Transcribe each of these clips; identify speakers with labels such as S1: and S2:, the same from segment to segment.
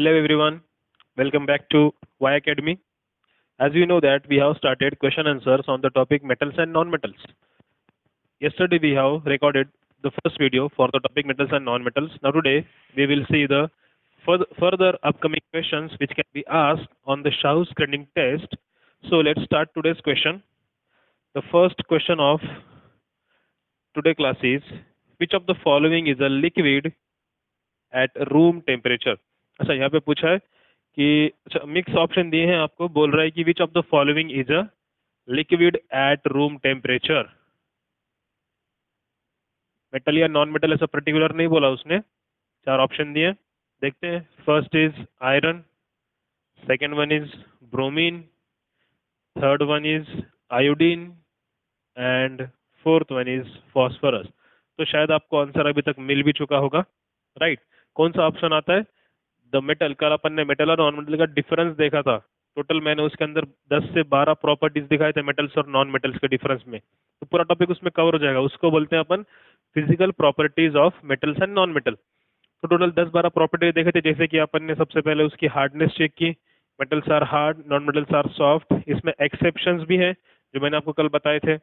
S1: Hello everyone, welcome back to Y Academy. As you know that we have started question answers on the topic metals and non-metals. Yesterday we have recorded the first video for the topic metals and non-metals. Now today we will see the further upcoming questions which can be asked on the Shaw screening test. So let's start today's question. The first question of today class is, which of the following is a liquid at room temperature? अच्छा यहाँ पे पूछा है कि अच्छा mix option दिए हैं आपको, बोल रहा है कि which of the following is a liquid at room temperature. Metal या नॉन मेटल ऐसा पर्टिकुलर नहीं बोला उसने, चार ऑप्शन दिए, देखते हैं। First is iron, second one is bromine, third one is iodine and fourth one is phosphorus. तो शायद आपको आंसर अभी तक मिल भी चुका होगा, राइट। कौन सा ऑप्शन आता है? The metal. कल अपन ने मेटल और नॉन मेटल का डिफरेंस देखा था। टोटल मैंने उसके अंदर 10 से 12 प्रॉपर्टीज दिखाए थे मेटल्स और नॉन मेटल्स के डिफरेंस में, तो पूरा टॉपिक उसमें कवर हो जाएगा। उसको बोलते हैं अपन physical properties of metals and non metal. तो टोटल 10-12 प्रॉपर्टी देखे थे, जैसे कि अपन ने सबसे पहले उसकी हार्डनेस चेक की, metals are hard, non metals are soft. इसमें एक्सेप्शंस भी हैं जो मैंने आपको कल बताए थे।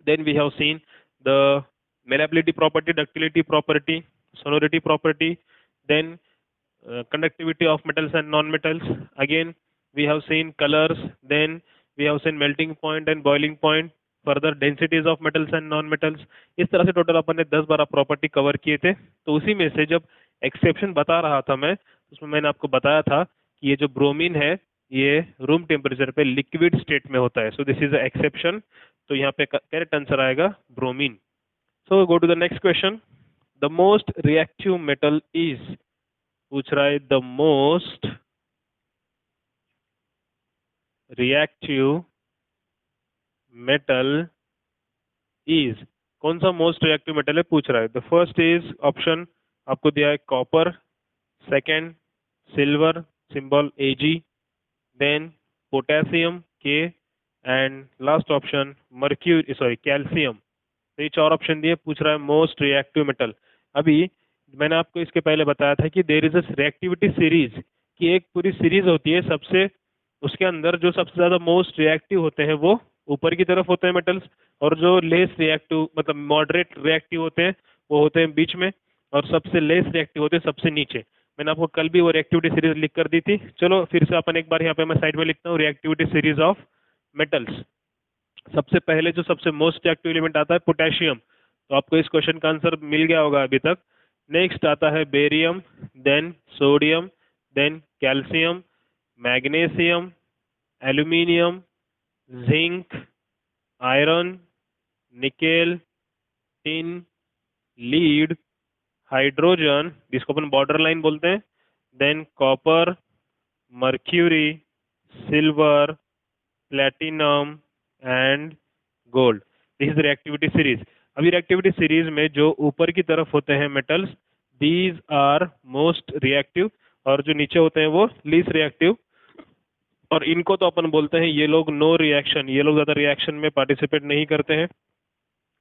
S1: Then we have seen the malleability property, ductility property, sonority property, then conductivity of metals and non-metals. Again, we have seen colors, then we have seen melting point and boiling point, further densities of metals and non-metals. इस तरह से total अपन ने 10-12 property cover किए थे। तो उसी में से जब एक्सेप्शन बता रहा था मैं, उसमें मैंने आपको बताया था कि ये जो ब्रोमीन है ये रूम टेम्परेचर पे लिक्विड स्टेट में होता है। So this is exception. तो यहाँ पे करेक्ट आंसर आएगा bromine. So go to the next question. The most reactive metal is, पूछ रहा है the most reactive metal is. कौन सा मोस्ट रिएक्टिव मेटल है पूछ रहा है। द फर्स्ट इज ऑप्शन आपको दिया है कॉपर, सेकेंड सिल्वर सिंबल एजी, देन पोटेशियम के, and last option mercury sorry calcium. तो ये चार ऑप्शन दिए, पूछ रहा है मोस्ट रिएक्टिव मेटल। अभी मैंने आपको इसके पहले बताया था कि there is a reactivity series, कि एक पूरी सीरीज होती है सबसे, उसके अंदर जो सबसे ज्यादा मोस्ट रिएक्टिव होते हैं वो ऊपर की तरफ होते हैं मेटल्स, और जो लेस रिएक्टिव मतलब मॉडरेट रिएक्टिव होते हैं वो होते हैं बीच में, और सबसे लेस रिएक्टिव होते हैं सबसे नीचे। मैंने आपको कल भी वो रिएक्टिविटी सीरीज लिख कर दी थी। चलो फिर से अपन एक बार यहाँ पे मैं साइड में लिखता हूँ, रिएक्टिविटी सीरीज ऑफ मेटल्स। सबसे पहले जो सबसे मोस्ट रिएक्टिव एलिमेंट आता है पोटेशियम, तो आपको इस क्वेश्चन का आंसर मिल गया होगा अभी तक। नेक्स्ट आता है barium, then sodium, then calcium, magnesium, aluminium, zinc, iron, nickel, tin, lead, hydrogen जिसको अपन बॉर्डर लाइन बोलते हैं, then copper, mercury, silver, platinum and gold. This is reactivity series. अभी रिएक्टिविटी सीरीज में जो ऊपर की तरफ होते हैं metals, these are most reactive, और जो नीचे होते हैं वो लीस्ट रिएक्टिव। और इनको तो अपन बोलते हैं ये लोग नो रिएक्शन, ये लोग ज्यादा रिएक्शन में पार्टिसिपेट नहीं करते हैं।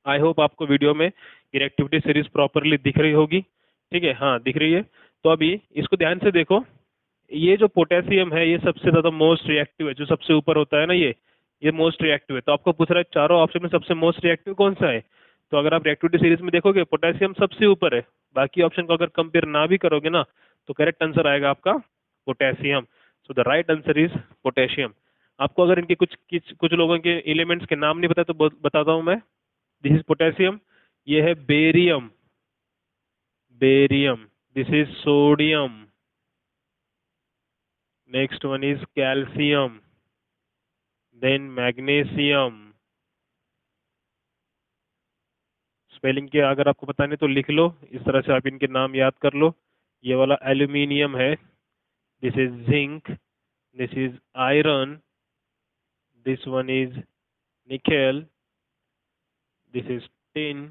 S1: आई होप आपको वीडियो में रिएक्टिविटी सीरीज प्रॉपरली दिख रही होगी। ठीक है, हाँ दिख रही है। तो अभी इसको ध्यान से देखो, ये जो पोटेशियम है ये सबसे ज्यादा मोस्ट रिएक्टिव है, जो सबसे ऊपर होता है ना ये मोस्ट रिएक्टिव है। तो आपको पूछ रहा है चारों ऑप्शन में सबसे मोस्ट रिएक्टिव कौन सा है, तो अगर आप रिएक्टिविटी सीरीज में देखोगे पोटेशियम सबसे ऊपर है। बाकी ऑप्शन को अगर कंपेयर ना भी करोगे ना तो करेक्ट आंसर आएगा आपका potassium. So the right answer is potassium. आपको अगर इनके कुछ लोगों के एलिमेंट्स के नाम नहीं पता तो बताता हूं मैं। दिस इज पोटेशियम, ये है barium, barium, this is sodium, next one is calcium, then magnesium। Spelling के अगर आपको पता नहीं तो लिख लो, इस तरह से आप इनके नाम याद कर लो। ये वाला एल्यूमिनियम है, this is zinc, this is iron, this one is nickel, this is tin,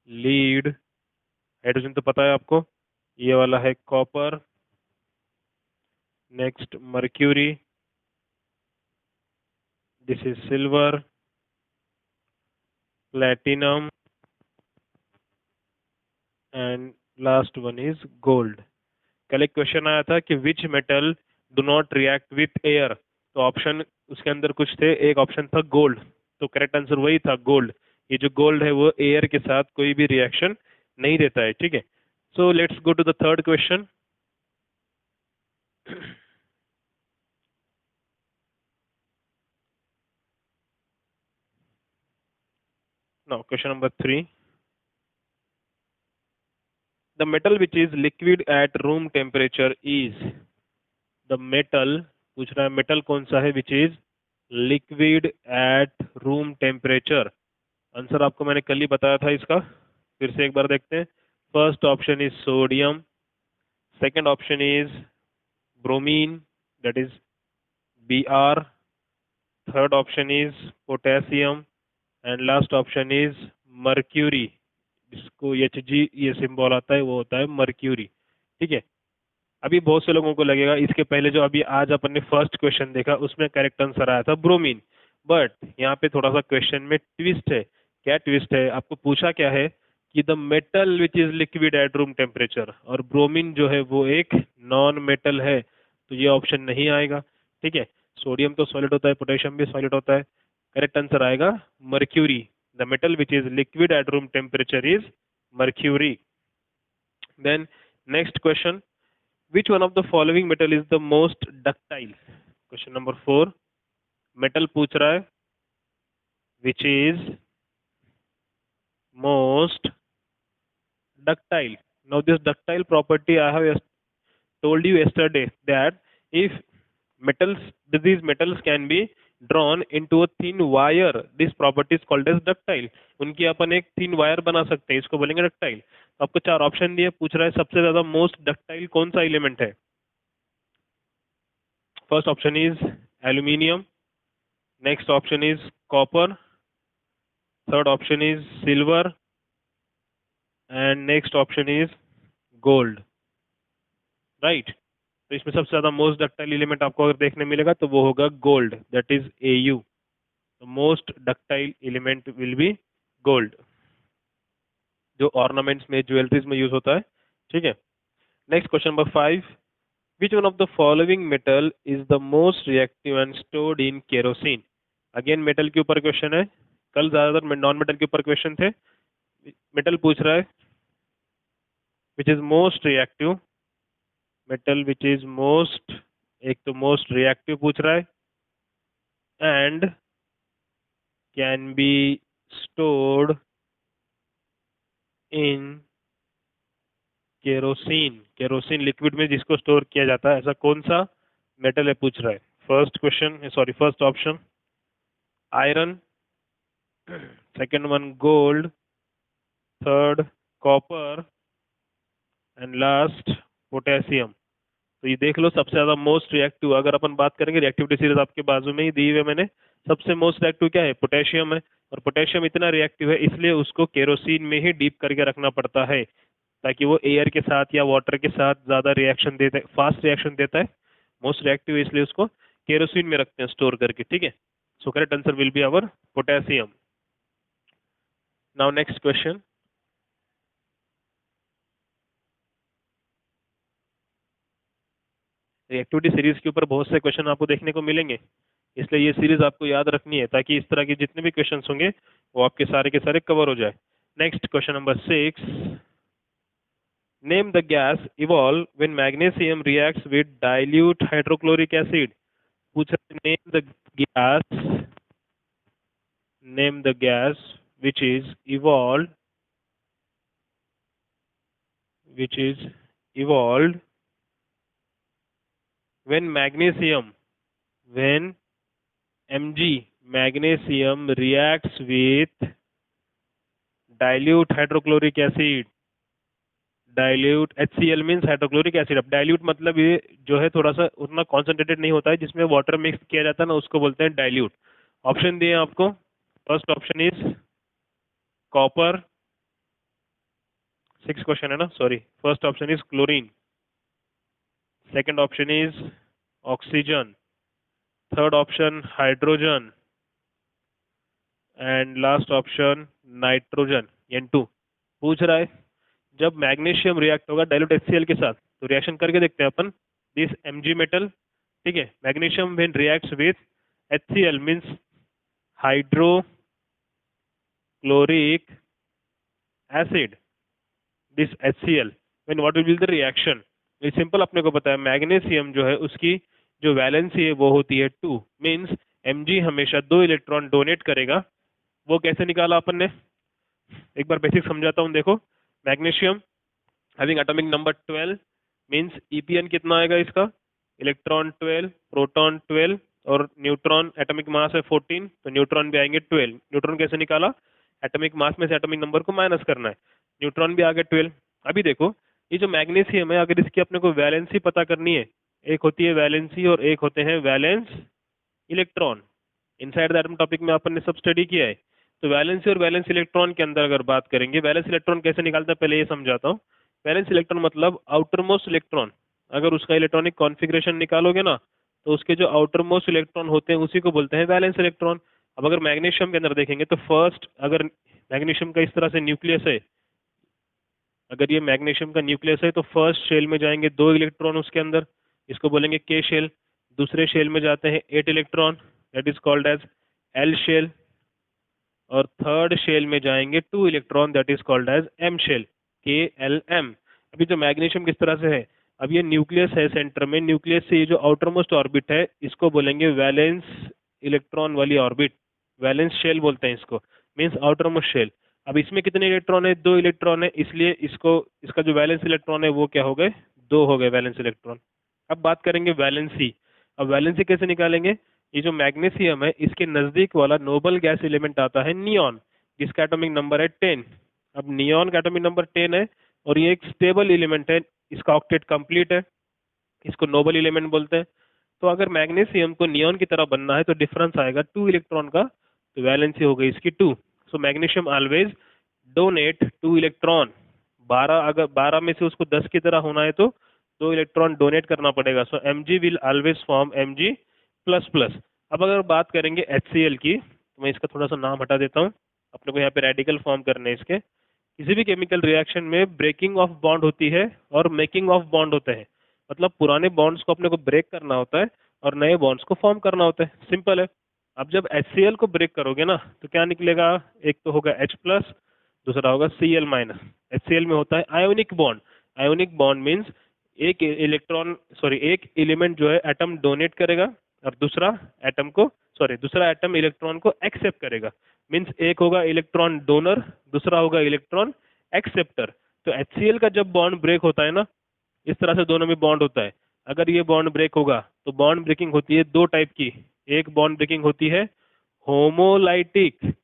S1: lead, hydrogen तो पता है आपको, ये वाला है copper, next mercury, this is silver, platinum, and last one is gold. कल एक क्वेश्चन आया था कि which metal do not react with air, तो ऑप्शन उसके अंदर कुछ थे, एक ऑप्शन था गोल्ड, तो करेक्ट आंसर वही था गोल्ड। ये जो गोल्ड है वो एयर के साथ कोई भी रिएक्शन नहीं देता है, ठीक है। So let's go to the third question. Now question number 3, the metal which is liquid at room temperature is, the metal पूछ रहा है मेटल कौन सा है which is liquid at room temperature. Answer आपको मैंने कल ही बताया था इसका, फिर से एक बार देखते हैं। First option is sodium, second option is bromine, that is Br, third option is potassium, and last option is mercury. इसको Hg ये सिंबल आता है, वो होता है मर्क्यूरी, ठीक है। अभी बहुत से लोगों को लगेगा इसके पहले जो अभी आज अपन ने फर्स्ट क्वेश्चन देखा उसमें करेक्ट आंसर आया था ब्रोमीन, बट यहाँ पे थोड़ा सा क्वेश्चन में ट्विस्ट है। क्या ट्विस्ट है, आपको पूछा क्या है कि the metal which is liquid at room temperature, और ब्रोमीन जो है वो एक नॉन मेटल है, तो ये ऑप्शन नहीं आएगा, ठीक है। सोडियम तो सॉलिड होता है, पोटेशियम भी सॉलिड होता है, करेक्ट आंसर आएगा mercury. The metal which is liquid at room temperature is mercury. Then next question, which one of the following metal is the most ductile? Question number 4, metal पूछ रहा है which is most ductile. Now this ductile property I have told you yesterday that if metals, these metals can be drawn into a thin wire, this property is called as ductile. उनकी अपन एक thin wire बना सकते हैं, इसको बोलेंगे ductile। आपको चार option दिए, पूछ रहा है सबसे ज्यादा मोस्ट डक्टाइल कौन सा एलिमेंट है। First option is aluminium, next option is copper, third option is silver, and next option is gold, right? तो इसमें सबसे ज्यादा मोस्ट डक्टाइल एलिमेंट आपको अगर देखने मिलेगा तो वो होगा गोल्ड, दैट इज Au। तो most ductile element will be gold, जो ऑर्नामेंट्स में ज्वेलरीज में यूज होता है, ठीक है। Next question number 5, which one of the following metal is the most reactive and stored in kerosene. Again metal के ऊपर क्वेश्चन है, कल ज्यादातर नॉन मेटल के ऊपर क्वेश्चन थे, मेटल पूछ रहा है which is most reactive, metal which is most, एक तो मोस्ट रिएक्टिव पूछ रहा है and can be stored in kerosene, kerosene liquid में जिसको स्टोर किया जाता है, ऐसा कौन सा मेटल है पूछ रहा है। First question sorry first option iron, second one gold, third copper, and last potassium. तो ये देख लो सबसे ज्यादा मोस्ट रिएक्टिव, अगर अपन बात करेंगे रिएक्टिविटी सीरीज आपके बाजू में ही दी हुई है मैंने, सबसे मोस्ट रिएक्टिव क्या है, पोटेशियम है। और पोटेशियम इतना रिएक्टिव है इसलिए उसको केरोसिन में ही डीप करके रखना पड़ता है, ताकि वो एयर के साथ या वाटर के साथ ज्यादा रिएक्शन देता है, फास्ट रिएक्शन देता है, मोस्ट रिएक्टिव है इसलिए उसको केरोसिन में रखते हैं स्टोर करके, ठीक है। So correct answer will be our potassium. Now next question, reactivity series के ऊपर बहुत से क्वेश्चन आपको देखने को मिलेंगे, इसलिए ये सीरीज आपको याद रखनी है ताकि इस तरह के जितने भी क्वेश्चन होंगे वो आपके सारे के सारे कवर हो जाए। Next question number 6, name the gas evolve when magnesium reacts with dilute hydrochloric acid. पूछ name the gas, name the gas which is evolved, which is evolved when magnesium, when Mg magnesium reacts with dilute hydrochloric acid, dilute HCl means hydrochloric acid. अब dilute मतलब ये जो है थोड़ा सा उतना concentrated नहीं होता है, जिसमें वाटर मिक्स किया जाता है ना उसको बोलते हैं डाइल्यूट। ऑप्शन दिए आपको, first option is copper, 6 question है ना, sorry. First option is chlorine, second option is oxygen, third option hydrogen, and last option nitrogen N2। पूछ रहा है जब मैग्नीशियम रिएक्ट होगा डाइल्यूट HCl के साथ तो रिएक्शन करके देखते हैं अपन। दिस Mg मेटल, ठीक है, magnesium when reacts with HCl means hydrochloric acid, this HCl, when what will be the reaction. ये सिंपल अपने को पता है, मैग्नीशियम जो है उसकी जो वैलेंसी है वो होती है 2, मीन्स Mg हमेशा 2 इलेक्ट्रॉन डोनेट करेगा। वो कैसे निकाला अपन ने, एक बार बेसिक समझाता हूँ देखो। Magnesium having atomic number 12 means EPN कितना आएगा इसका, इलेक्ट्रॉन 12, प्रोटॉन 12 और न्यूट्रॉन एटॉमिक मास है 14, तो न्यूट्रॉन भी आएंगे 12। न्यूट्रॉन कैसे निकाला, एटॉमिक मास में से एटॉमिक नंबर को माइनस करना है, न्यूट्रॉन भी आ गए 12। अभी देखो ये जो मैग्नीशियम है, अगर इसकी अपने को वैलेंसी पता करनी है, एक होती है वैलेंसी और एक होते हैं valence electron. Inside the atom topic में अपन ने सब स्टडी किया है। तो वैलेंसी और वैलेंस इलेक्ट्रॉन के अंदर अगर बात करेंगे, वैलेंस इलेक्ट्रॉन कैसे निकालते हैं पहले ये समझाता हूँ। वैलेंस इलेक्ट्रॉन मतलब आउटर मोस्ट इलेक्ट्रॉन, अगर उसका इलेक्ट्रॉनिक कॉन्फ़िगरेशन निकालोगे ना, तो उसके जो आउटर मोस्ट इलेक्ट्रॉन होते हैं उसी को बोलते हैं वैलेंस इलेक्ट्रॉन। अब अगर मैग्नीशियम के अंदर देखेंगे तो फर्स्ट, अगर मैग्नीशियम का इस तरह से न्यूक्लियस है, अगर ये मैग्नीशियम का न्यूक्लियस है तो फर्स्ट शेल में जाएंगे 2 इलेक्ट्रॉन उसके अंदर, इसको बोलेंगे K शेल। दूसरे शेल में जाते हैं 8 electron, that is called as L shell. और थर्ड शेल में जाएंगे 2 electron, that is called as M shell, KLM। अभी जो मैग्नीशियम किस तरह से है, अब ये न्यूक्लियस है सेंटर में, न्यूक्लियस से ये जो आउटर मोस्ट ऑर्बिट है इसको बोलेंगे वैलेंस इलेक्ट्रॉन वाली ऑर्बिट, वैलेंस शेल बोलते हैं इसको, मीन्स आउटर मोस्ट शेल। अब इसमें कितने इलेक्ट्रॉन है, 2 इलेक्ट्रॉन है, इसलिए इसको, इसका जो वैलेंस इलेक्ट्रॉन है वो क्या हो गए, 2 हो गए वैलेंस इलेक्ट्रॉन। अब बात करेंगे वैलेंसी। अब वैलेंसी कैसे निकालेंगे, ये जो मैग्नीशियम है इसके नजदीक वाला नोबल गैस एलिमेंट आता है नियॉन, जिसका एटॉमिक नंबर है 10। अब नियॉन का एटॉमिक नंबर 10 है और ये एक स्टेबल एलिमेंट है, इसका ऑक्टेट कंप्लीट है, इसको नोबल एलिमेंट बोलते हैं। तो अगर मैग्नीशियम को नियॉन की तरह बनना है तो डिफरेंस आएगा 2 इलेक्ट्रॉन का, तो वैलेंसी हो गई इसकी 2। सो मैग्नीशियम ऑलवेज डोनेट 2 इलेक्ट्रॉन। 12, अगर 12 में से उसको 10 की तरह होना है तो 2 इलेक्ट्रॉन डोनेट करना पड़ेगा। सो Mg will always form Mg plus plus. अब अगर बात करेंगे HCl की, तो मैं इसका थोड़ा सा नाम हटा देता हूँ, अपने को यहाँ पे रेडिकल फॉर्म करने हैं इसके। किसी भी केमिकल रिएक्शन में ब्रेकिंग ऑफ बॉन्ड होती है और मेकिंग ऑफ बॉन्ड होते हैं, मतलब पुराने बॉन्ड्स को अपने को ब्रेक करना होता है और नए बॉन्ड्स को फॉर्म करना होता है, सिंपल है। अब जब HCl को ब्रेक करोगे ना तो क्या निकलेगा, एक तो होगा H प्लस, दूसरा होगा Cl माइनस। HCl में होता है ionic bond. Ionic bond means एक इलेक्ट्रॉन, सॉरी एक एलिमेंट जो है एटम डोनेट करेगा और दूसरा एटम इलेक्ट्रॉन को एक्सेप्ट करेगा, मीन्स एक होगा इलेक्ट्रॉन डोनर, दूसरा होगा इलेक्ट्रॉन एक्सेप्टर। तो HCl का जब बॉन्ड ब्रेक होता है ना, इस तरह से दोनों में बॉन्ड होता है। अगर ये बॉन्ड ब्रेक होगा तो बॉन्ड ब्रेकिंग होती है 2 टाइप की, एक बॉन्ड ब्रेकिंग होती है होमोलाइटिक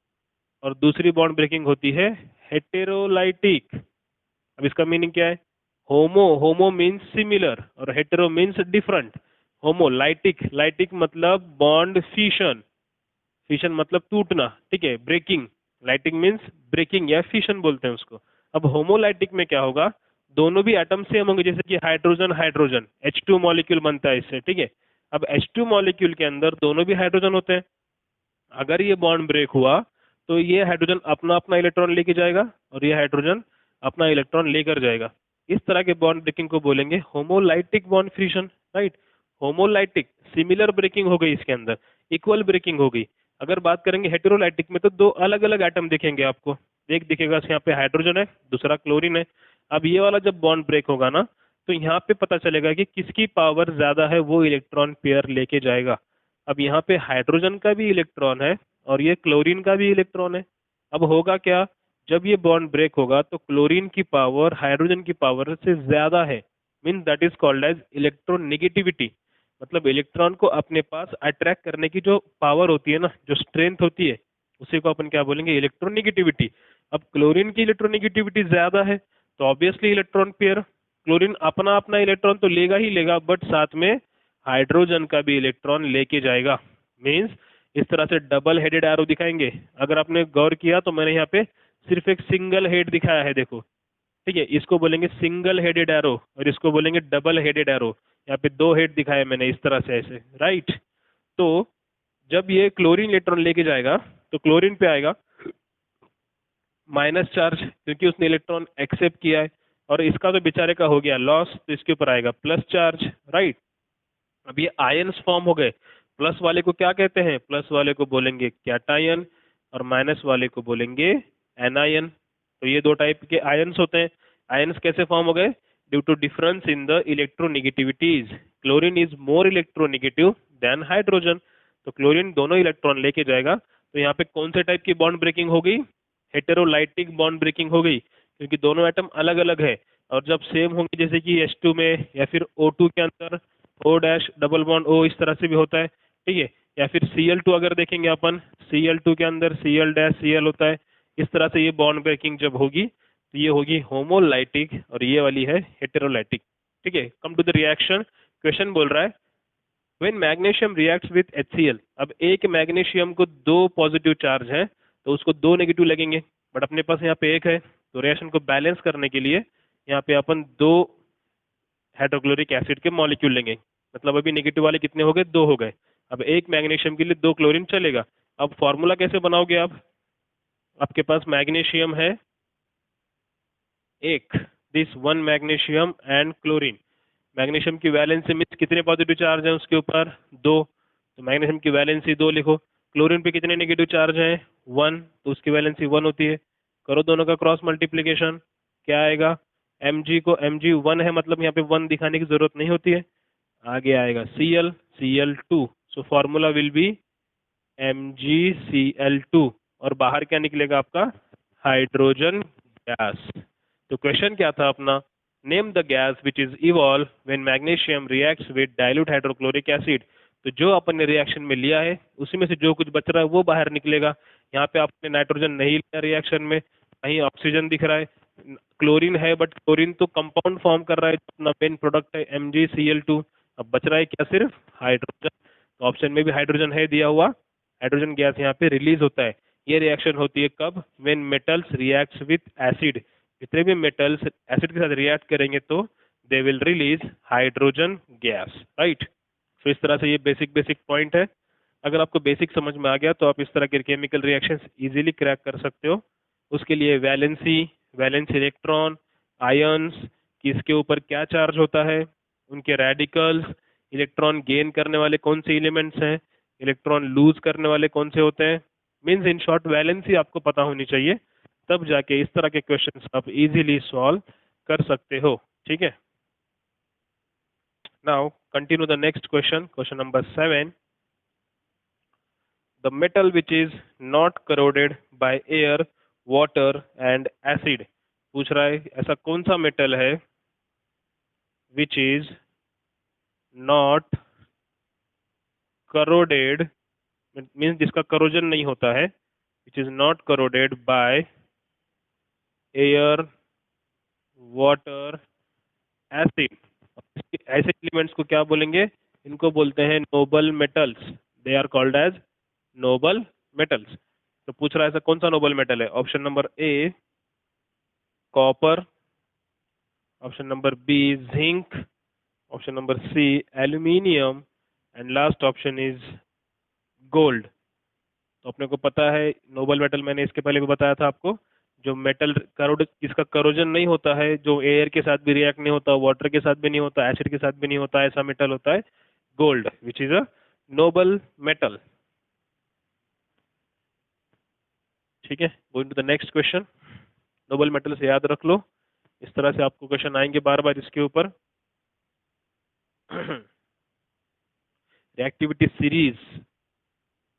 S1: और दूसरी बॉन्ड ब्रेकिंग होती है हेटेरोलाइटिक। अब इसका मीनिंग क्या है, होमो मीन्स सिमिलर और hetero means different. Homolytic, lytic मतलब बॉन्ड फिशन, फिशन मतलब टूटना, ठीक है, ब्रेकिंग, लाइटिंग मीन्स ब्रेकिंग या फिशन बोलते हैं उसको। अब होमोलाइटिक में क्या होगा, दोनों भी एटम सेम होंगे, जैसे कि हाइड्रोजन हाइड्रोजन H2 मॉलिक्यूल बनता है इससे, ठीक है। अब H2 मॉलिक्यूल के अंदर दोनों भी हाइड्रोजन होते हैं। अगर ये बॉन्ड ब्रेक हुआ तो ये हाइड्रोजन अपना अपना इलेक्ट्रॉन लेके जाएगा और ये हाइड्रोजन अपना इलेक्ट्रॉन लेकर जाएगा। इस तरह के बॉन्ड ब्रेकिंग को बोलेंगे homolytic bond fusion, right. Homolytic similar breaking हो गई, इसके अंदर इक्वल ब्रेकिंग हो गई। अगर बात करेंगे हेटेरोलाइटिक में तो 2 अलग अलग एटम दिखेंगे आपको, एक दिखेगा यहाँ पे हाइड्रोजन है, दूसरा क्लोरीन है। अब ये वाला जब बॉन्ड ब्रेक होगा ना तो यहाँ पे पता चलेगा कि किसकी पावर ज्यादा है, वो इलेक्ट्रॉन पेयर लेके जाएगा। अब यहाँ पे हाइड्रोजन का भी इलेक्ट्रॉन है और ये क्लोरीन का भी इलेक्ट्रॉन है। अब होगा क्या, जब ये बॉन्ड ब्रेक होगा तो क्लोरीन की पावर हाइड्रोजन की पावर से ज्यादा है, mean that is called as electronegativity. मतलब इलेक्ट्रॉन को अपने पास अट्रैक्ट करने की जो पावर होती है ना, जो स्ट्रेंथ होती है, उसी को अपन क्या बोलेंगे, इलेक्ट्रोनेगेटिविटी। अब क्लोरीन की इलेक्ट्रोनेगेटिविटी ज्यादा है तो ऑब्वियसली इलेक्ट्रॉन पेयर, क्लोरीन अपना अपना इलेक्ट्रॉन तो लेगा ही लेगा, बट साथ में हाइड्रोजन का भी इलेक्ट्रॉन लेके जाएगा। मीन्स इस तरह से डबल हेडेड एरो दिखाएंगे। अगर आपने गौर किया तो मैंने यहाँ पे सिर्फ एक सिंगल हेड दिखाया है, देखो, ठीक है, इसको बोलेंगे सिंगल हेडेड एरो और इसको बोलेंगे डबल हेडेड एरो। यहाँ पे 2 हेड दिखाए मैंने इस तरह से, ऐसे, राइट। तो जब ये क्लोरीन इलेक्ट्रॉन लेके जाएगा तो क्लोरीन पे आएगा माइनस चार्ज, क्योंकि उसने इलेक्ट्रॉन एक्सेप्ट किया है, और इसका तो बेचारे का हो गया लॉस, तो इसके ऊपर आएगा प्लस चार्ज, राइट। अब ये आयन्स फॉर्म हो गए, प्लस वाले को क्या कहते हैं, प्लस वाले को बोलेंगे कैटायन और माइनस वाले को बोलेंगे एनायन। तो ये दो टाइप के आयन्स होते हैं। आयन्स कैसे फॉर्म हो गए, due to difference in the electronegativities. Chlorine is more electronegative than hydrogen, तो क्लोरीन दोनों इलेक्ट्रॉन लेके जाएगा। तो यहाँ पे कौन से टाइप की बॉन्ड ब्रेकिंग हो गई, हेटेरोलाइटिक बॉन्ड ब्रेकिंग हो गई, क्योंकि दोनों एटम अलग अलग है। और जब सेम होंगे, जैसे कि H2 में या फिर O2 के अंदर O dash double bond O, इस तरह से भी होता है, ठीक है। या फिर Cl2 अगर देखेंगे अपन, Cl2 के अंदर Cl डैश Cl होता है। इस तरह से ये बॉन्ड ब्रेकिंग जब होगी तो ये होगी होमोलाइटिक और ये वाली है हेटेरोलाइटिक, ठीक है। Come to the reaction, question बोल रहा है when magnesium reacts with HCl। अब एक मैग्नीशियम को दो पॉजिटिव चार्ज है तो उसको दो नेगेटिव लगेंगे, बट अपने पास यहाँ पे एक है, तो रिएक्शन को बैलेंस करने के लिए यहाँ पे अपन दो हाइड्रोक्लोरिक एसिड के मॉलिक्यूल लेंगे। मतलब अभी नेगेटिव वाले कितने हो गए, दो हो गए। अब एक मैग्नीशियम के लिए दो क्लोरीन चलेगा। अब फॉर्मूला कैसे बनाओगे आप, आपके पास मैग्नीशियम है एक, this one magnesium and chlorine. Magnesium की वैलेंसी में कितने पॉजिटिव चार्ज हैं उसके ऊपर, दो, तो मैग्नीशियम की वैलेंसी दो लिखो। क्लोरीन पे कितने नेगेटिव चार्ज हैं, वन, तो उसकी वैलेंसी वन होती है। करो दोनों का क्रॉस मल्टीप्लीकेशन, क्या आएगा, Mg को Mg वन है, मतलब यहाँ पे वन दिखाने की जरूरत नहीं होती है। आगे आएगा Cl, Cl2, so formula will be MgCl2, और बाहर क्या निकलेगा आपका, हाइड्रोजन गैस। तो क्वेश्चन क्या था अपना, name the gas which is evolve when magnesium reacts with dilute hydrochloric acid. तो जो अपन ने रिएक्शन में लिया है उसी में से जो कुछ बच रहा है वो बाहर निकलेगा। यहाँ पे आपने नाइट्रोजन नहीं लिया रिएक्शन में, कहीं ऑक्सीजन दिख रहा है, क्लोरीन है, बट क्लोरीन तो कंपाउंड फॉर्म कर रहा है, अपना मेन प्रोडक्ट है MgCl2। अब बच रहा है क्या, सिर्फ हाइड्रोजन। तो ऑप्शन में भी हाइड्रोजन है दिया हुआ, हाइड्रोजन गैस यहाँ पे रिलीज होता है। ये रिएक्शन होती है कब, when metals reacts with acid. जितने भी मेटल्स एसिड के साथ रिएक्ट करेंगे तो they will release hydrogen gas, right. तो इस तरह से ये बेसिक बेसिक पॉइंट है। अगर आपको बेसिक समझ में आ गया तो आप इस तरह के केमिकल रिएक्शंस इजीली क्रैक कर सकते हो। उसके लिए वैलेंसी, वैलेंस इलेक्ट्रॉन, आयन्स, कि इसके ऊपर क्या चार्ज होता है, उनके रेडिकल्स, इलेक्ट्रॉन गेन करने वाले कौन से एलिमेंट्स हैं, इलेक्ट्रॉन लूज करने वाले कौन से होते हैं, मीन्स इन शॉर्ट वैलेंसी आपको पता होनी चाहिए, तब जाके इस तरह के क्वेश्चंस आप इजीली सॉल्व कर सकते हो, ठीक है। Now continue the next question, question number 7। The metal which is not corroded by air, water and acid. पूछ रहा है ऐसा कौन सा मेटल है which is not corroded, means जिसका करोजन नहीं होता है, which is not corroded by air, water, acid. ऐसे एलिमेंट्स को क्या बोलेंगे, इनको बोलते हैं noble metals, they are called as noble metals. तो पूछ रहा है ऐसा कौन सा नोबल मेटल है, option number A copper, option number B zinc, option number C aluminium, and last option is gold. तो अपने को पता है नोबल मेटल, मैंने इसके पहले भी बताया था आपको, जो मेटल करोड जिसका करोजन नहीं होता है, जो एयर के साथ भी रिएक्ट नहीं होता, वाटर के साथ भी नहीं होता, एसिड के साथ भी नहीं होता, ऐसा मेटल होता है gold, which is a noble metal, ठीक है। Going to the next question, noble metal से याद रख लो, इस तरह से आपको क्वेश्चन आएंगे बार बार इसके ऊपर। रिएक्टिविटी सीरीज,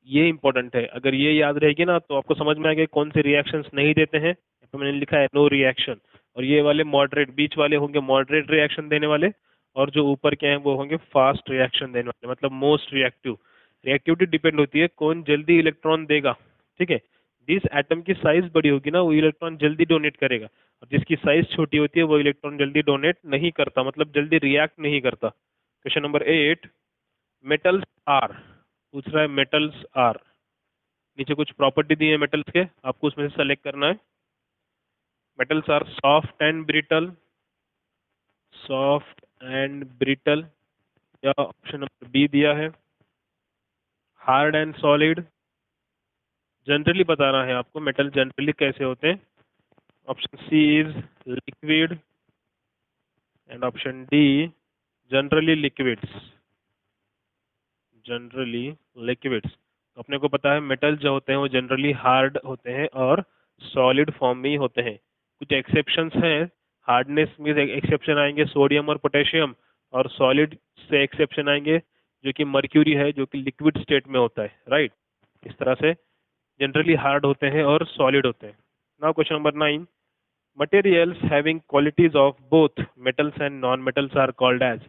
S1: ये इंपॉर्टेंट है, अगर ये याद रहेगी ना तो आपको समझ में आएगा कौन से रिएक्शंस नहीं देते हैं। तो मैंने लिखा है नो रिएक्शन, और ये वाले मॉडरेट, बीच वाले होंगे मॉडरेट रिएक्शन देने वाले, और जो ऊपर के हैं वो होंगे फास्ट रिएक्शन देने वाले, मतलब मोस्ट रिएक्टिव। रिएक्टिविटी डिपेंड होती है कौन जल्दी इलेक्ट्रॉन देगा, ठीक है। जिस एटम की साइज बड़ी होगी ना वो इलेक्ट्रॉन जल्दी डोनेट करेगा, और जिसकी साइज छोटी होती है वो इलेक्ट्रॉन जल्दी डोनेट नहीं करता, मतलब जल्दी रिएक्ट नहीं करता। क्वेश्चन नंबर 8, मेटल्स आर, पूछ रहा है मेटल्स आर, नीचे कुछ प्रॉपर्टी दी है मेटल्स के, आपको उसमें से सेलेक्ट करना है। Metals are soft and brittle, soft and brittle, या ऑप्शन नंबर बी दिया है हार्ड एंड सॉलिड। जनरली बताना है आपको मेटल जनरली कैसे होते हैं, option C is liquid, and option D generally liquids. Generally liquids, तो अपने को पता है मेटल जो होते हैं वो जनरली हार्ड होते हैं और सॉलिड फॉर्म में ही होते हैं। कुछ एक्सेप्शंस हैं, हार्डनेस में एक्सेप्शन आएंगे सोडियम और पोटेशियम, और सॉलिड से एक्सेप्शन आएंगे जो कि मर्क्यूरी है जो कि लिक्विड स्टेट में होता है, राइट। इस तरह से जनरली हार्ड होते हैं और सॉलिड होते हैं। Now question number 9, materials having qualities of both metals and non-metals are called as।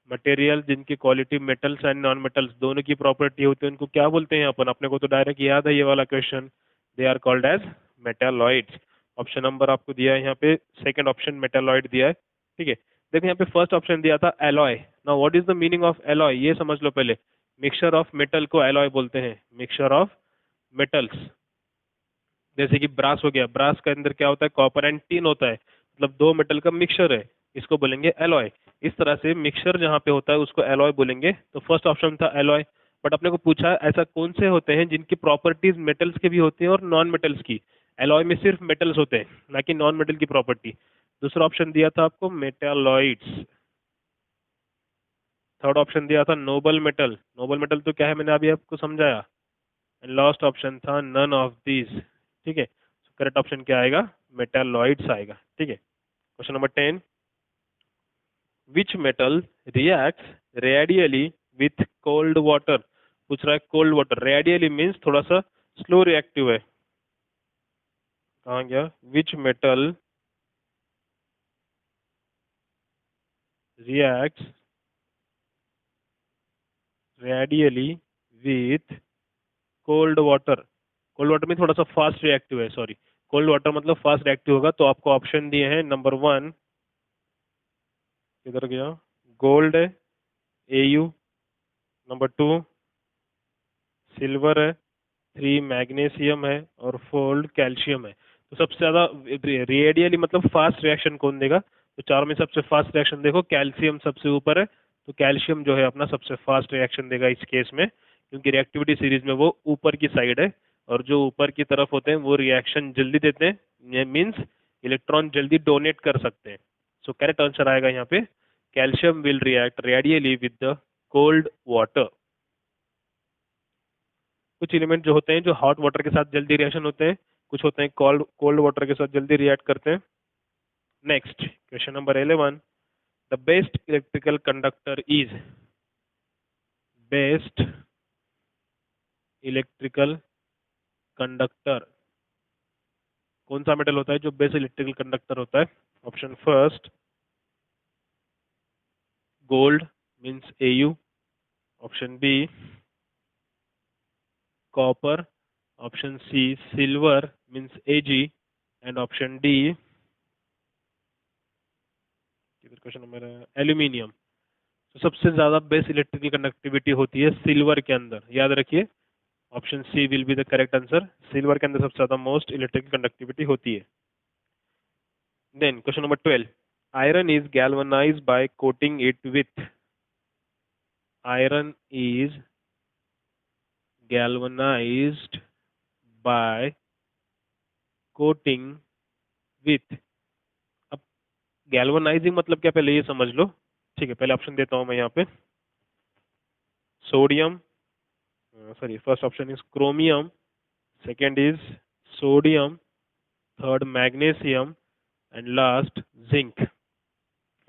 S1: Material जिनकी quality metals and non metals दोनों की प्रॉपर्टी होती है उनको क्या बोलते हैं अपन? अपने को तो डायरेक्ट याद है ये वाला question, they are called as metalloids. Option number आपको दिया है यहाँ पे, सेकंड ऑप्शन मेटालॉइड दिया है, ठीक है। देखो यहाँ पे फर्स्ट ऑप्शन दिया था alloy. Now what is the meaning of alloy, ये समझ लो पहले। मिक्सचर ऑफ मेटल को एलॉय बोलते हैं, मिक्सचर ऑफ मेटल्स। जैसे कि ब्रास हो गया, ब्रास के अंदर क्या होता है? कॉपर एंड टिन होता है, मतलब दो मेटल का मिक्सचर है, इसको बोलेंगे एलॉय। इस तरह से मिक्सचर जहाँ पे होता है उसको एलॉय बोलेंगे। तो फर्स्ट ऑप्शन था एलॉय। बट अपने को पूछा है ऐसा कौन से होते हैं जिनकी प्रॉपर्टीज मेटल्स के भी होती हैं और नॉन मेटल्स की। एलॉय में सिर्फ मेटल्स होते हैं ना कि नॉन मेटल की प्रॉपर्टी। दूसरा ऑप्शन दिया था आपको मेटालॉइड्स। थर्ड ऑप्शन दिया था नोबल मेटल। नोबल मेटल तो क्या है मैंने अभी आपको समझाया। एंड लास्ट ऑप्शन था नन ऑफ दीज, ठीक है। करेक्ट ऑप्शन क्या आएगा? मेटालॉइड्स आएगा, ठीक है। Question number 10, which metal reacts radially with cold water. पूछ रहा है कोल्ड वाटर, रेडियली मीन्स थोड़ा सा स्लो रिएक्टिव है। कहाँ गया? Which metal reacts radially with cold water. Cold water में थोड़ा सा फास्ट रिएक्टिव है, सॉरी, कोल्ड वाटर मतलब फास्ट रिएक्टिव होगा। तो आपको ऑप्शन दिए हैं, नंबर 1 किधर गया? गोल्ड है, एयू। नंबर 2 सिल्वर है, 3 मैग्नीशियम है, और 4 कैल्शियम है। तो सबसे ज्यादा रेडियली मतलब फास्ट रिएक्शन कौन देगा? तो चारों में सबसे फास्ट रिएक्शन देखो, कैल्शियम सबसे ऊपर है। तो कैल्शियम जो है अपना सबसे फास्ट रिएक्शन देगा इस केस में, क्योंकि रिएक्टिविटी सीरीज में वो ऊपर की साइड है, और जो ऊपर की तरफ होते हैं वो रिएक्शन जल्दी देते हैं, ये मीन्स इलेक्ट्रॉन जल्दी डोनेट कर सकते हैं। सो करेक्ट आंसर आएगा यहाँ पे, calcium will react radially with the cold water. कुछ एलिमेंट जो होते हैं जो हॉट वाटर के साथ जल्दी रिएक्शन होते हैं, कुछ होते हैं कोल्ड कोल्ड वाटर के साथ जल्दी रिएक्ट करते हैं। Next question number 11, the best electrical conductor is. Best electrical conductor कौन सा मेटल होता है जो बेस्ट इलेक्ट्रिकल कंडक्टर होता है? Option first gold means AU, option B copper, option C silver means AG, and option D question number aluminium. तो सबसे ज्यादा बेस्ट इलेक्ट्रिकल कंडक्टिविटी होती है सिल्वर के अंदर, याद रखिए। Option C will be the correct answer, silver के अंदर सबसे ज्यादा मोस्ट इलेक्ट्रिकल कंडक्टिविटी होती है। Then question number 12, iron is galvanised by coating it with. Iron is galvanized by coating with। अब गैल्वनाइजिंग मतलब क्या, पहले ये समझ लो, ठीक है। पहले ऑप्शन देता हूं मैं यहाँ पे, sodium, sorry first option is chromium, second is sodium, third magnesium, and last zinc,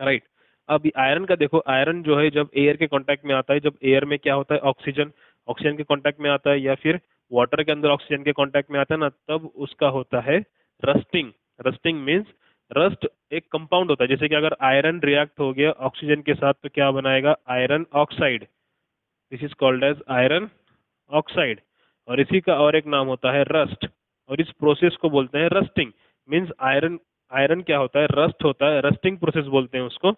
S1: right. अब आयरन का देखो, आयरन जो है जब एयर के कांटेक्ट में आता है, जब एयर में क्या होता है ऑक्सीजन, ऑक्सीजन के कांटेक्ट में आता है, या फिर वाटर के अंदर ऑक्सीजन के कांटेक्ट में आता है ना, तब उसका होता है रस्टिंग। रस्टिंग मीन्स, रस्ट एक कंपाउंड होता है, जैसे कि अगर आयरन रिएक्ट हो गया ऑक्सीजन के साथ तो क्या बनाएगा? Iron oxide. This is called as iron oxide. और इसी का और एक नाम होता है रस्ट, और इस प्रोसेस को बोलते हैं रस्टिंग। मीन्स आयरन, आयरन क्या होता है? रस्ट होता है, रस्टिंग प्रोसेस बोलते हैं उसको।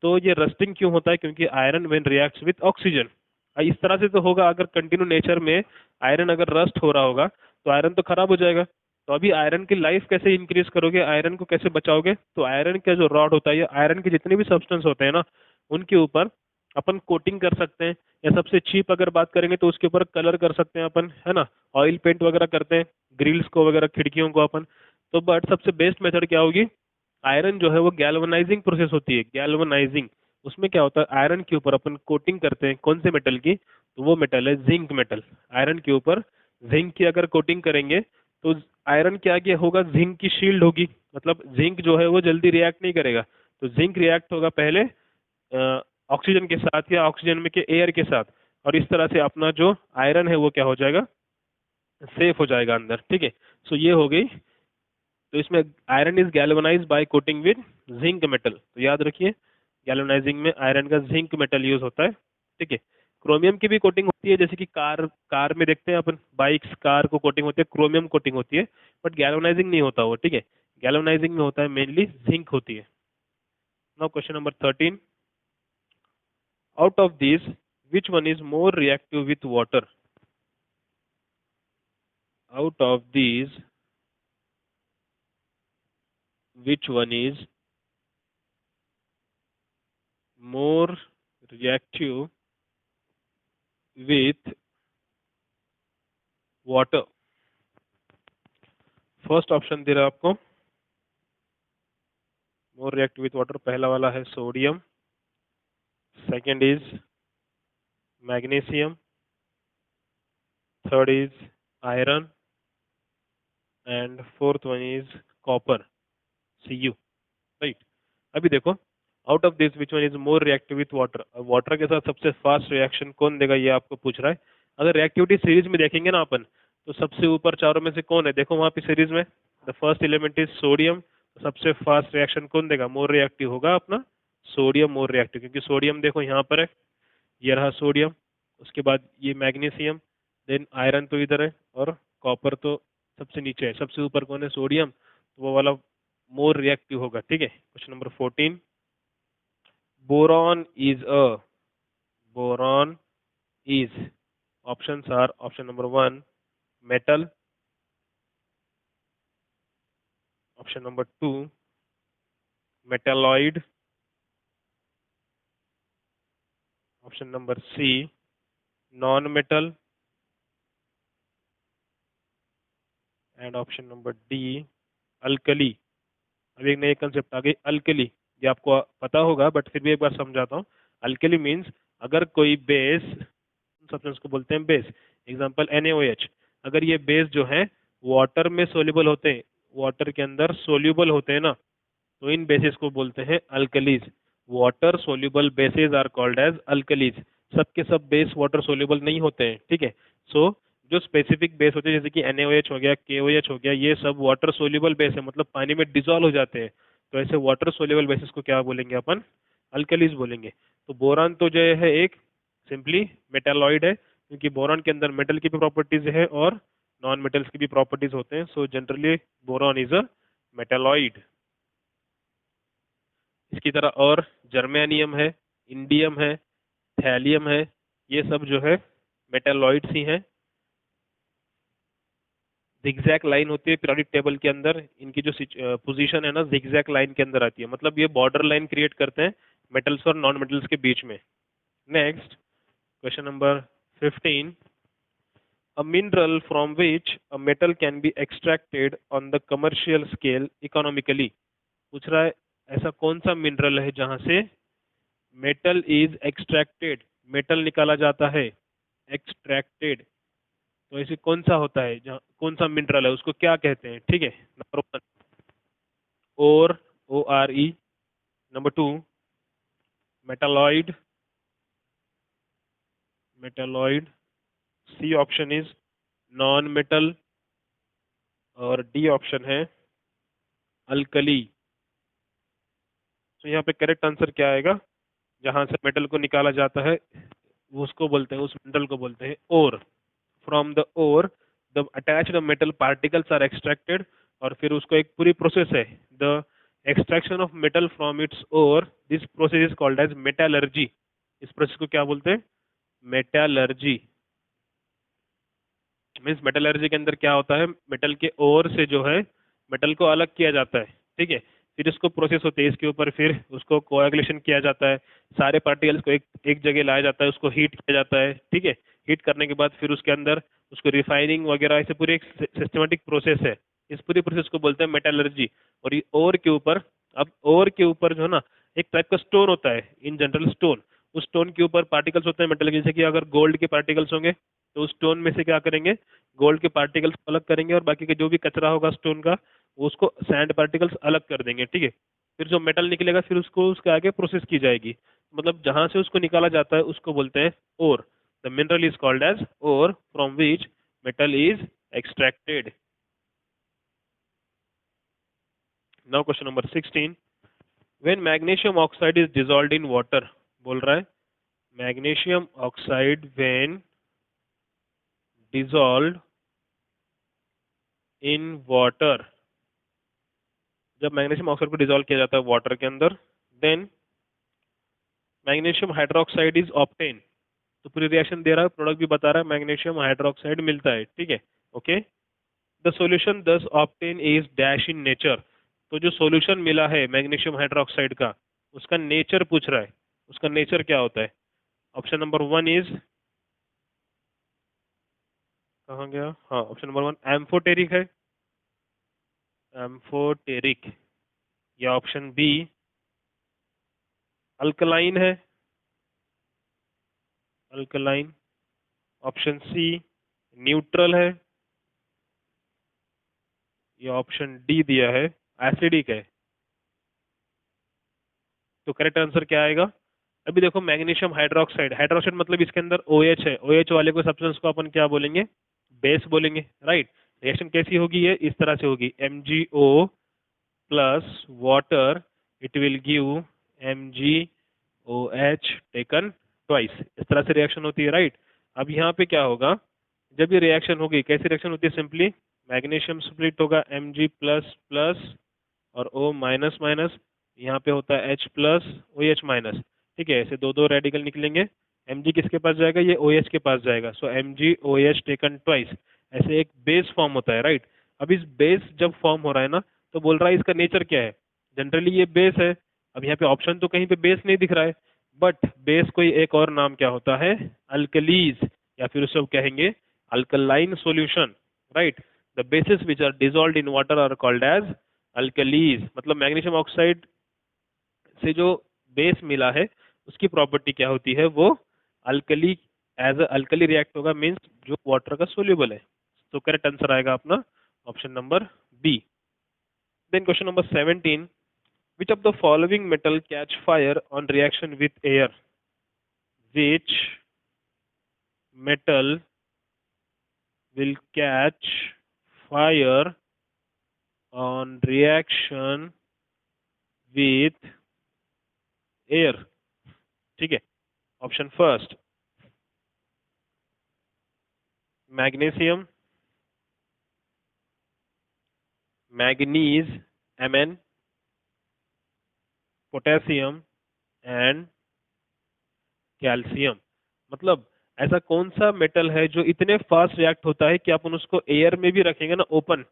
S1: तो ये रस्टिंग क्यों होता है? क्योंकि iron when reacts with oxygen, इस तरह से तो होगा। अगर कंटिन्यू नेचर में आयरन अगर रस्ट हो रहा होगा तो आयरन तो खराब हो जाएगा। तो अभी आयरन की लाइफ कैसे इंक्रीज करोगे, आयरन को कैसे बचाओगे? तो आयरन का जो रॉड होता है या आयरन के जितने भी सब्सटेंस होते हैं ना, उनके ऊपर अपन कोटिंग कर सकते हैं, या सबसे चीप अगर बात करेंगे तो उसके ऊपर कलर कर सकते हैं अपन, है ना। ऑयल पेंट वगैरह करते हैं ग्रिल्स को वगैरह, खिड़कियों को अपन। तो बट सबसे बेस्ट मेथड क्या होगी? आयरन जो है वो गैल्वेनाइजिंग प्रोसेस होती है, गैल्वेनाइजिंग। उसमें क्या होता है, आयरन के ऊपर अपन कोटिंग करते हैं कौन से मेटल की, तो वो मेटल है जिंक मेटल। आयरन के ऊपर जिंक की अगर कोटिंग करेंगे तो आयरन क्या क्या होगा, जिंक की शील्ड होगी, मतलब जिंक जो है वो जल्दी रिएक्ट नहीं करेगा। तो जिंक रिएक्ट होगा पहले ऑक्सीजन के साथ या ऑक्सीजन में के एयर के साथ, और इस तरह से अपना जो आयरन है वो क्या हो जाएगा, सेफ हो जाएगा अंदर। ठीक है, सो ये हो गई। तो इसमें iron is galvanised by coating with zinc metal, तो याद रखिए गैल्वेनाइजिंग में आयरन का जिंक मेटल यूज होता है। ठीक है, क्रोमियम की भी कोटिंग होती है, जैसे कि कार कार में देखते हैं अपन, बाइक्स कार को कोटिंग होती है, क्रोमियम कोटिंग होती है, बट गैल्वेनाइजिंग नहीं होता वो। ठीक है, गैल्वेनाइजिंग में होता है मेनली जिंक होती है। Now question number 13, out of this which one is more reactive with water? Out of these which one is more reactive with water? First option दे रहा है आपको मोर रिएक्टिव विथ वाटर, पहला वाला है sodium, second is magnesium, third is iron, and fourth one is copper, Cu। Right, अभी देखो out of this which one is more reactive with water, water के साथ सबसे फास्ट रिएक्शन कौन देगा ये आपको पूछ रहा है। अगर रिएक्टिविटी सीरीज में देखेंगे ना अपन, तो सबसे ऊपर चारों में से कौन है, देखो वहां पे सीरीज में the first element is sodium, तो सबसे फास्ट रिएक्शन कौन देगा, मोर रिएक्टिव होगा अपना सोडियम, मोर रिएक्टिव, क्योंकि सोडियम देखो यहाँ पर है, ये रहा सोडियम, उसके बाद ये मैग्नीशियम, देन आयरन तो इधर है, और कॉपर तो सबसे नीचे है, सबसे ऊपर कौन है, सोडियम, तो वो वाला मोर रिएक्टिव होगा। ठीक है, question number 14, boron is a, boron is, options are option number 1 metal, option number 2 metalloid, option number C non metal, and option number D alkali. अब एक नई कंसेप्ट आ गई अल्कली, ये आपको पता होगा बट फिर भी एक बार समझाता हूँ। अल्कली मीन्स अगर कोई बेस, सब्सटेंस को बोलते हैं बेस, एग्जांपल NaOH, अगर ये बेस जो है वाटर में सोल्यूबल होते हैं, वाटर के अंदर सोल्यूबल होते हैं ना, तो इन बेसिस को बोलते हैं alkalis. Water soluble bases are called as alkalis. सबके सब बेस वाटर सोल्यूबल नहीं होते हैं। ठीक है, सो जो स्पेसिफिक बेस होते हैं जैसे कि NaOH हो गया, KOH हो गया, ये सब वाटर सोल्यूबल बेस है, मतलब पानी में डिजोल्व हो जाते हैं। तो ऐसे वाटर सोल्यूबल बेसिस को क्या बोलेंगे अपन, अल्कलीज बोलेंगे। तो बोरान तो जो है एक सिंपली मेटालॉइड है, क्योंकि बोरान के अंदर मेटल की भी प्रॉपर्टीज है और नॉन मेटल्स की भी प्रॉपर्टीज होते हैं। So generally boron is a metalloid. इसकी तरह और जर्मेनियम है, इंडियम है, थैलियम है, ये सब जो है मेटालॉइड्स ही हैं। जिगजैग लाइन होती है पीरियोडिक टेबल के अंदर, इनकी जो पोजीशन है ना जिगजैग लाइन के अंदर आती है, मतलब ये बॉर्डर लाइन क्रिएट करते हैं मेटल्स और नॉन मेटल्स के बीच में। Next question number 15, a mineral from which a metal can be extracted on the commercial scale economically। पूछ रहा है ऐसा कौन सा मिनरल है जहां से मेटल इज एक्सट्रैक्टेड, मेटल निकाला जाता है, एक्सट्रैक्टेड। तो ऐसे कौन सा होता है, जहाँ कौन सा मिनरल है उसको क्या कहते हैं। ठीक है, number 1 ore, ORE, number 2 metalloid, metalloid, C option is non metal, और डी ऑप्शन है अल्कली। तो यहाँ पे करेक्ट आंसर क्या आएगा, जहां से मेटल को निकाला जाता है उसको बोलते हैं, उस मिनरल को बोलते हैं ore. From the ore the attached metal particles are extracted, और फिर उसको एक पूरी प्रोसेस है, the extraction of metal from its ore, this process is called as metallurgy. इस प्रोसेस को क्या बोलते हैं, मेटालर्जी। मीन्स मेटलर्जी के अंदर क्या होता है, मेटल के ओर से जो है मेटल को अलग किया जाता है। ठीक है, फिर इसको प्रोसेस होती है, इसके ऊपर फिर उसको कोएगुलेशन किया जाता है, सारे पार्टिकल्स को एक एक जगह लाया जाता है, उसको हीट किया जाता है। ठीक है, हीट करने के बाद फिर उसके अंदर उसको रिफाइनिंग वगैरह, ऐसे पूरी एक सिस्टमेटिक प्रोसेस है। इस पूरी प्रोसेस को बोलते हैं मेटलर्जी। और ये ओर के ऊपर अब ओर के ऊपर जो है ना एक टाइप का स्टोन होता है, इन जनरल स्टोन, उस स्टोन के ऊपर पार्टिकल्स होते हैं मेटल के, जैसे कि अगर गोल्ड के पार्टिकल्स होंगे तो उस स्टोन में से क्या करेंगे, गोल्ड के पार्टिकल्स अलग करेंगे और बाकी के जो भी कचरा होगा स्टोन का वो उसको सैंड पार्टिकल्स अलग कर देंगे, ठीक है। फिर जो मेटल निकलेगा फिर उसको उसके आगे प्रोसेस की जाएगी, मतलब जहां से उसको निकाला जाता है उसको बोलते हैं ore. The mineral is called as ore from which metal is extracted. Now question number 16, when magnesium oxide is dissolved in water, बोल रहा है magnesium oxide when dissolved in water, जब मैग्नीशियम ऑक्साइड को डिसॉल्व किया जाता है water के अंदर, then magnesium hydroxide is obtain, तो पूरी रिएक्शन दे रहा है, प्रोडक्ट भी बता रहा है, मैग्नीशियम हाइड्रोक्साइड मिलता है, ठीक है, ओके। द सॉल्यूशन दस obtain is dash in nature, तो जो सॉल्यूशन मिला है मैग्नीशियम हाइड्रोक्साइड का उसका नेचर पूछ रहा है, उसका नेचर क्या होता है। ऑप्शन नंबर 1 इज, कहाँ गया, हाँ ऑप्शन नंबर 1 एम्फोटेरिक है, एम्फोटेरिक, या ऑप्शन बी अल्कलाइन है, अल्कलाइन, ऑप्शन सी न्यूट्रल है, या ऑप्शन डी दिया है एसिडिक है। तो करेक्ट आंसर क्या आएगा, अभी देखो मैग्नीशियम हाइड्रोक्साइड, हाइड्रोक्साइड मतलब इसके अंदर OH है, OH वाले को सब्सटेंस को अपन क्या बोलेंगे, बेस बोलेंगे, राइट। रिएक्शन कैसी होगी, ये इस तरह से होगी, MgO plus water, it will give MgOH taken twice, इस तरह से रिएक्शन होती है, राइट। अब यहाँ पे क्या होगा, जब ये रिएक्शन होगी कैसी रिएक्शन होती है, सिंपली मैग्नीशियम स्प्लिट होगा Mg प्लस प्लस और O माइनस माइनस, यहाँ पे होता है H प्लस OH माइनस, ठीक है, ऐसे दो दो रेडिकल निकलेंगे, Mg किसके पास जाएगा, ये OH के पास जाएगा, सो MgOH टेकन ट्वाइस, ऐसे एक बेस फॉर्म होता है, राइट। अब इस बेस जब फॉर्म हो रहा है ना तो बोल रहा है इसका नेचर क्या है, जनरली ये बेस है, अब यहाँ पे ऑप्शन तो कहीं पे बेस नहीं दिख रहा है, बट बेस कोई एक और नाम क्या होता है, अल्कलीज, या फिर उसे कहेंगे alkaline solution, right. The bases which are dissolved in water are called as alkalis, मतलब मैग्नीशियम ऑक्साइड से जो बेस मिला है उसकी प्रॉपर्टी क्या होती है, वो alkali, as a alkali react होगा, मीन्स जो वाटर का सोल्यूबल है। तो करेक्ट आंसर आएगा अपना option number B. Then question number 17, which of the following metal catch fire on reaction with air, which metal will catch fire on reaction with air, ठीक है। Option first magnesium, manganese Mn, potassium and calcium, मतलब ऐसा कौन सा metal है जो इतने fast react होता है कि अपन उसको एयर में भी रखेंगे ना ओपन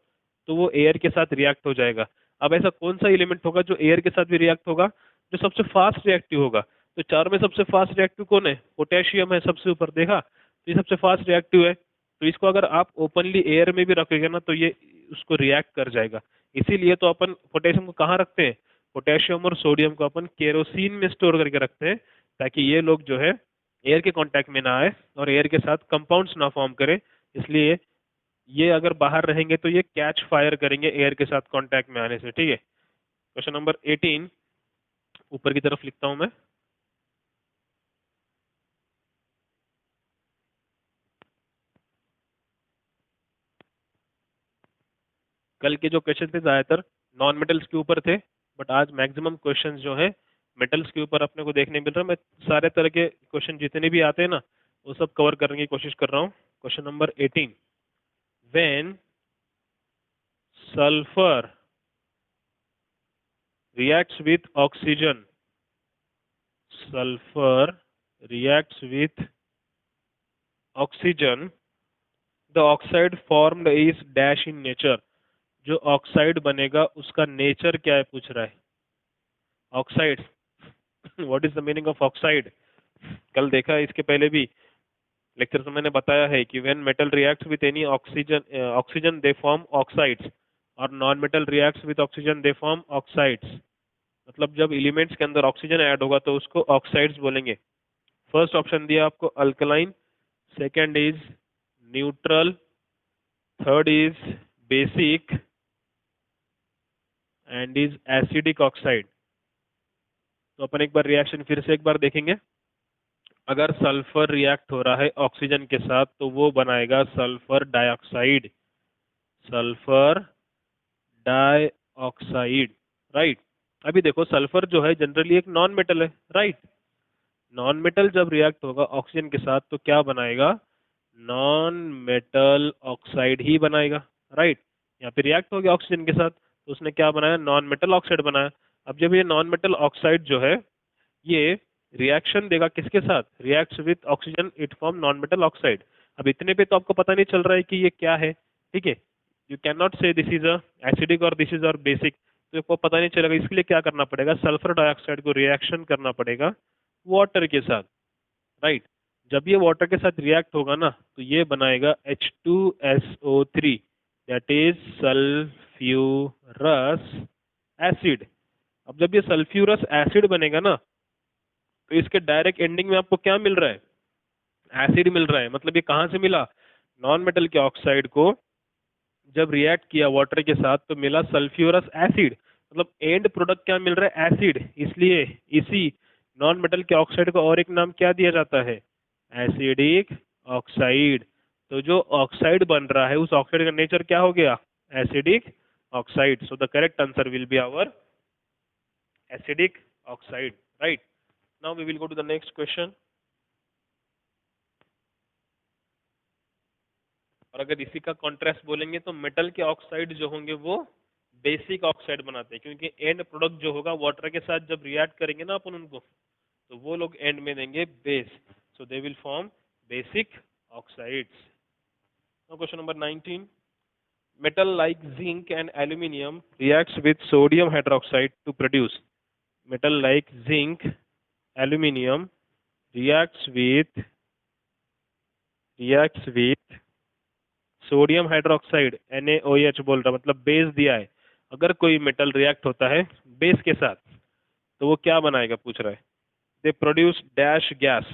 S1: तो वो एयर के साथ रिएक्ट हो जाएगा। अब ऐसा कौन सा एलिमेंट होगा जो एयर के साथ भी रिएक्ट होगा, जो सबसे फास्ट रिएक्टिव होगा, तो चार में सबसे फास्ट रिएक्टिव कौन है, पोटेशियम है सबसे ऊपर, देखा, तो ये सबसे फास्ट रिएक्टिव है, तो इसको अगर आप ओपनली एयर में भी रखोगे ना तो ये उसको रिएक्ट कर जाएगा। इसीलिए तो अपन पोटेशियम को कहाँ रखते हैं, पोटेशियम और सोडियम को अपन केरोसिन में स्टोर करके रखते हैं, ताकि ये लोग जो है एयर के कांटेक्ट में ना आए और एयर के साथ कंपाउंड्स ना फॉर्म करें, इसलिए ये अगर बाहर रहेंगे तो ये कैच फायर करेंगे एयर के साथ कांटेक्ट में आने से, ठीक है। क्वेश्चन नंबर 18 ऊपर की तरफ लिखता हूं मैं, कल के जो क्वेश्चन थे ज्यादातर नॉन मेटल्स के ऊपर थे, बट आज मैक्सिमम क्वेश्चंस जो है मेटल्स के ऊपर अपने को देखने मिल रहा है। मैं सारे तरह के क्वेश्चन जितने भी आते हैं ना वो सब कवर करने की कोशिश कर रहा हूँ। Question number 18, when sulphur reacts with oxygen, sulfur reacts with oxygen, the oxide formed is dash in nature, जो ऑक्साइड बनेगा उसका नेचर क्या है पूछ रहा है, oxide, what is the meaning of oxide. कल देखा है इसके पहले भी लेक्चर में मैंने बताया है कि when metal reacts with any oxygen they form oxides और non metal reacts with oxygen they form oxides, मतलब जब एलिमेंट्स के अंदर ऑक्सीजन ऐड होगा तो उसको ऑक्साइड्स बोलेंगे। फर्स्ट ऑप्शन दिया आपको alkaline, second is neutral, third is basic and is acidic oxide. तो अपन एक बार रिएक्शन फिर से एक बार देखेंगे। अगर सल्फर रिएक्ट हो रहा है ऑक्सीजन के साथ तो वो बनाएगा sulphur dioxide, sulphur dioxide, right. अभी देखो सल्फर जो है जनरली एक नॉन मेटल है, राइट। नॉन मेटल जब रिएक्ट होगा ऑक्सीजन के साथ तो क्या बनाएगा, नॉन मेटल ऑक्साइड ही बनाएगा, राइट। यहाँ पे रिएक्ट हो गया ऑक्सीजन के साथ तो उसने क्या बनाया, नॉन मेटल ऑक्साइड बनाया। अब जब ये नॉन मेटल ऑक्साइड जो है ये रिएक्शन देगा किसके साथ, reacts with oxygen, it form non metal oxide. अब इतने पे तो आपको पता नहीं चल रहा है कि ये क्या है, ठीक है। यू कैन नॉट से दिस इज अ एसिडिक और दिस इज और बेसिक, तो आपको पता नहीं चलेगा। इसके लिए क्या करना पड़ेगा, सल्फर डाइऑक्साइड को रिएक्शन करना पड़ेगा वाटर के साथ, राइट। जब ये वाटर के साथ रिएक्ट होगा ना तो ये बनाएगा H2SO3, that is sulphurous acid. अब जब ये सल्फ्यूरस एसिड बनेगा ना तो इसके डायरेक्ट एंडिंग में आपको क्या मिल रहा है, एसिड मिल रहा है। मतलब ये कहाँ से मिला, नॉन मेटल के ऑक्साइड को जब रिएक्ट किया वाटर के साथ तो मिला सल्फ्यूरस एसिड। मतलब एंड प्रोडक्ट क्या मिल रहा है, एसिड। इसलिए इसी नॉन मेटल के ऑक्साइड को और एक नाम क्या दिया जाता है, एसिडिक ऑक्साइड। तो जो ऑक्साइड बन रहा है उस ऑक्साइड का नेचर क्या हो गया, acidic oxide. So the correct answer will be our acidic oxide, right. Now we will go to the next question. और अगर इसी का कॉन्ट्रास्ट बोलेंगे तो मेटल के ऑक्साइड जो होंगे वो बेसिक ऑक्साइड बनाते हैं, क्योंकि एंड प्रोडक्ट जो होगा वाटर के साथ जब रिएक्ट करेंगे ना अपन उनको तो वो लोग एंड में देंगे base, so they will form basic oxides. Now question number 19, metal like zinc and aluminium reacts with sodium hydroxide to produce, metal like zinc aluminium reacts with sodium hydroxide NaOH बोल रहा, मतलब base दिया है। अगर कोई metal react होता है base के साथ तो वो क्या बनाएगा पूछ रहा है, दे प्रोड्यूस डैश गैस,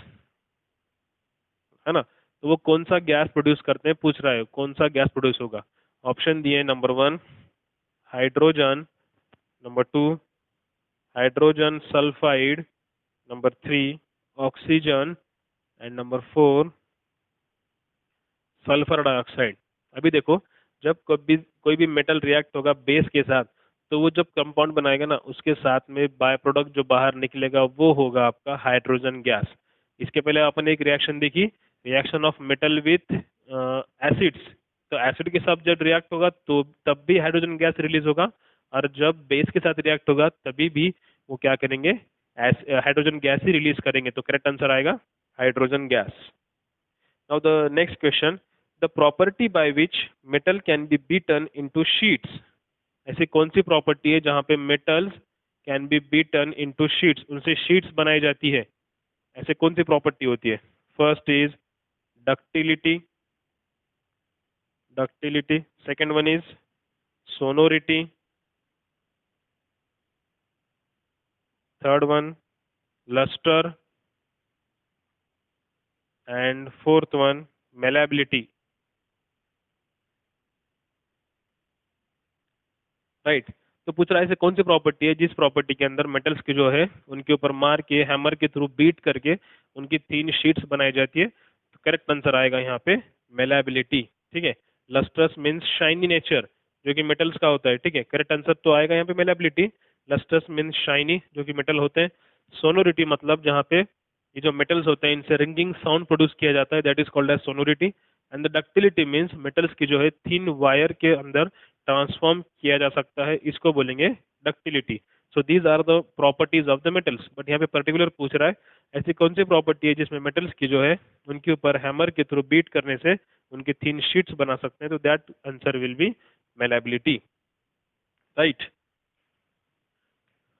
S1: है ना। तो वो कौन सा गैस प्रोड्यूस करते हैं पूछ रहा है, कौन सा गैस प्रोड्यूस होगा। ऑप्शन दिए, number 1 hydrogen, number 2 hydrogen sulphide, number 3 oxygen and number 4 sulphur dioxide. अभी देखो जब कोई भी मेटल रिएक्ट होगा बेस के साथ तो वो जब कंपाउंड बनाएगा ना उसके साथ में बाय प्रोडक्ट जो बाहर निकलेगा वो होगा आपका हाइड्रोजन गैस। इसके पहले अपन एक रिएक्शन देखी, reaction of metal with acids. तो एसिड के साथ जब रिएक्ट होगा तो तब भी हाइड्रोजन गैस रिलीज होगा, और जब बेस के साथ रिएक्ट होगा तभी भी वो क्या करेंगे, हाइड्रोजन गैस ही रिलीज करेंगे। तो करेक्ट आंसर आएगा hydrogen gas. Now the next question, the property by which metal can be beaten into sheets, ऐसी कौन सी प्रॉपर्टी है जहां पे metals can be beaten into sheets, उनसे शीट्स बनाई जाती है, ऐसे कौन सी प्रॉपर्टी होती है। First is ductility, ductility, second one is sonority, third one lustre and fourth one malleability, right. तो पूछ रहा है ऐसे कौन सी प्रॉपर्टी है जिस प्रॉपर्टी के अंदर मेटल्स की जो है उनके ऊपर मार के हैमर के थ्रू बीट करके उनकी 3 शीट्स बनाई जाती है। तो करेक्ट आंसर आएगा यहाँ पे मेलेबिलिटी, ठीक है। लस्ट्रस मीन्स शाइनी नेचर जो कि मेटल्स का होता है, ठीक है। करेक्ट आंसर तो आएगा यहाँ पे मेलेबिलिटी। लस्ट्रस मीन्स शाइनी जो कि मेटल होते हैं। सोनोरिटी मतलब जहाँ पे ये जो मेटल्स होते हैं इनसे रिंगिंग साउंड प्रोड्यूस किया जाता है, that is called as sonority. And the ductility means metals की जो है थिन वायर के अंदर ट्रांसफॉर्म किया जा सकता है, इसको बोलेंगे ductility. So these are the properties of the metals. But यहाँ पे पर्टिकुलर पूछ रहा है ऐसी कौन सी प्रॉपर्टी है जिसमें मेटल्स की जो है उनके ऊपर हैमर के थ्रू बीट करने से उनकी थिन शीट्स बना सकते हैं। तो that answer will be malleability, right.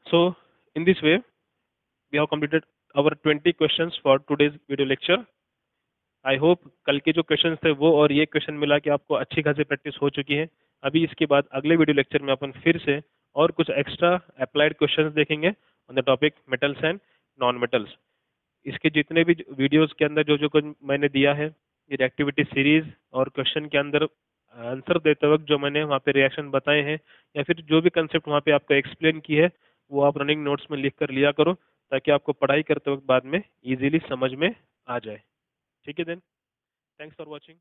S1: So in this way we have completed our 20 questions for today's video lecture. I hope कल के जो क्वेश्चंस थे वो और ये क्वेश्चन मिला कि आपको अच्छी खासी प्रैक्टिस हो चुकी है। अभी इसके बाद अगले वीडियो लेक्चर में अपन फिर से और कुछ एक्स्ट्रा अप्लाइड क्वेश्चंस देखेंगे on the topic metals and non metals. इसके जितने भी वीडियोस के अंदर जो जो कुछ मैंने दिया है, ये एक्टिविटी सीरीज और क्वेश्चन के अंदर आंसर देते वक्त जो मैंने वहाँ पे रिएक्शन बताए हैं या फिर जो भी कंसेप्ट वहाँ पे आपको एक्सप्लेन की है, वो आप रनिंग नोट्स में लिख कर लिया करो, ताकि आपको पढ़ाई करते वक्त बाद में इजीली समझ में आ जाए। ठीक है देन, थैंक्स फॉर वॉचिंग।